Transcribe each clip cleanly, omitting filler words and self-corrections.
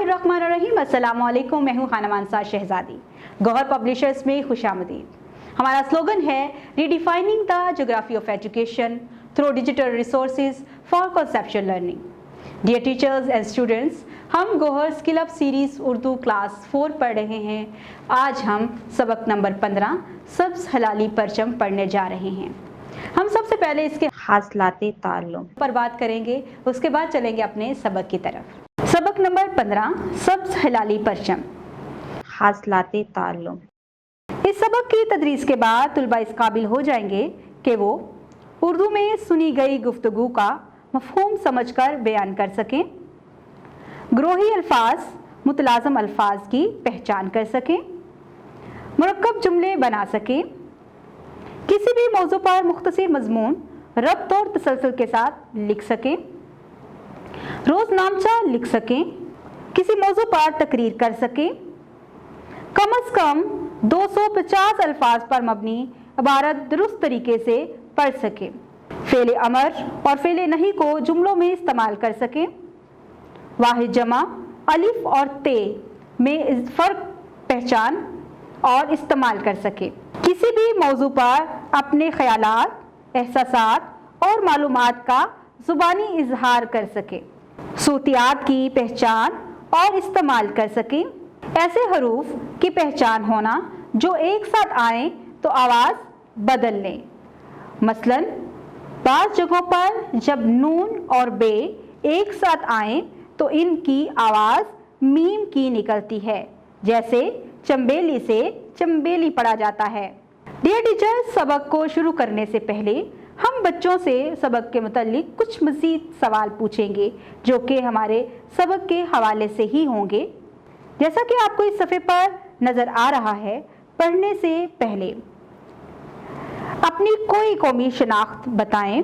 बिस्मिल्लाहिर्रहमानिर्रहीम। अस्सलाम वालेकुम। मैं हूँ खानम अंसार शहजादी। गौहर पब्लिशर्स में खुशामदीद। हमारा स्लोगन है redefining the geography of education through digital resources for conceptual learning. Dear teachers and students, हम Gauhar skill up series Urdu class 4 पढ़ रहे हैं। आज हम सबक नंबर 15 सब्ज़ हलाली परचम पढ़ने जा रहे हैं। हम सबसे पहले इसके हासिलाते ताल्लुम पर बात करेंगे, उसके बाद चलेंगे अपने सबक की तरफ। सबक नंबर 15 सब्ज़ हलाली परचम हासिलाते ताल्लुम। इस सबक की तदरीस के बाद तुलबा इस काबिल हो जाएंगे कि वो उर्दू में सुनी गई गुफ्तगू का मफ़हूम समझकर बयान कर सकें, ग्रोही अल्फाज मुतलाज़म अल्फाज की पहचान कर सकें, मुरक्कब जुमले बना सकें, किसी भी मौजू पर मुख्तसर मज़मून रब्त और तसलसल के साथ लिख सकें, रोज़नामचा लिख सकें, किसी मौजू पर तकरीर कर सकें, कम अज़ कम 250 अल्फाज पर मबनी इबारत दुरुस्त तरीके से पढ़ सकें, फ़ेल अमर और फ़ेल नहीं को जुमलों में इस्तेमाल कर सकें, वाहिद जमा अलिफ और ते में फ़र्क पहचान और इस्तेमाल कर सकें, किसी भी मौजू पर अपने ख़यालात, एहसासात और मालूमात का ज़ुबानी इजहार कर सकें, सूतियात की पहचान और इस्तेमाल कर सकें, ऐसे हरूफ की पहचान होना जो एक साथ आएँ तो आवाज़ बदल लें। मसलन बाज़ जगहों पर जब नून और बे एक साथ आएँ तो इनकी आवाज़ मीम की निकलती है, जैसे चंबेली से चंबेली पढ़ा जाता है। डियर टीचर, सबक को शुरू करने से पहले हम बच्चों से सबक के मुतालिक कुछ मज़ीद सवाल पूछेंगे जो कि हमारे सबक के हवाले से ही होंगे। जैसा कि आपको इस सफ़े पर नज़र आ रहा है, पढ़ने से पहले अपनी कोई कौमी शनाख्त बताएं।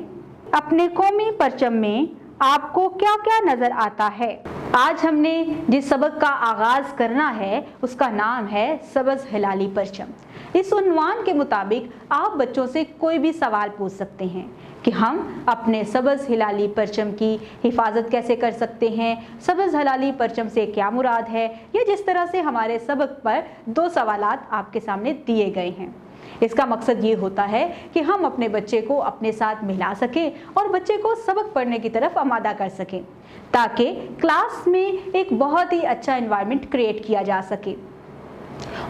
अपने कौमी परचम में आपको क्या क्या नज़र आता है। आज हमने जिस सबक का आगाज़ करना है उसका नाम है सब्ज़ हलाली परचम। इस उन्वान के मुताबिक आप बच्चों से कोई भी सवाल पूछ सकते हैं कि हम अपने सब्ज़ हलाली परचम की हिफाजत कैसे कर सकते हैं, सब्ज़ हलाली परचम से क्या मुराद है, या जिस तरह से हमारे सबक पर 2 सवालात आपके सामने दिए गए हैं। इसका मकसद ये होता है कि हम अपने बच्चे को अपने साथ मिला सकें और बच्चे को सबक पढ़ने की तरफ आमादा कर सकें, ताकि क्लास में एक बहुत ही अच्छा एनवायरनमेंट क्रिएट किया जा सके।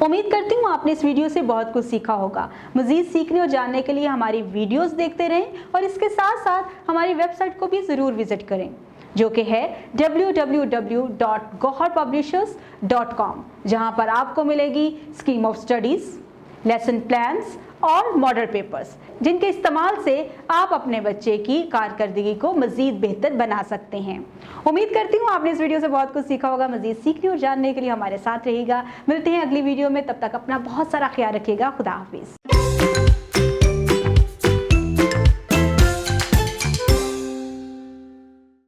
उम्मीद करती हूँ आपने इस वीडियो से बहुत कुछ सीखा होगा। मज़ीद सीखने और जानने के लिए हमारी वीडियोस देखते रहें और इसके साथ साथ हमारी वेबसाइट को भी ज़रूर विज़िट करें, जो कि है www.goharpublishers.com, जहाँ पर आपको मिलेगी scheme of studies, lesson plans और मॉडल पेपर्स, जिनके इस्तेमाल से आप अपने बच्चे की कारकर्दगी को मज़ीद बेहतर बना सकते हैं। उम्मीद करती हूँ आपने इस वीडियो से बहुत कुछ सीखा होगा। मज़ीद सीखने और जानने के लिए हमारे साथ रहिएगा। मिलते हैं अगली वीडियो में, तब तक अपना बहुत सारा ख्याल रखिएगा। खुदा हाफिज़।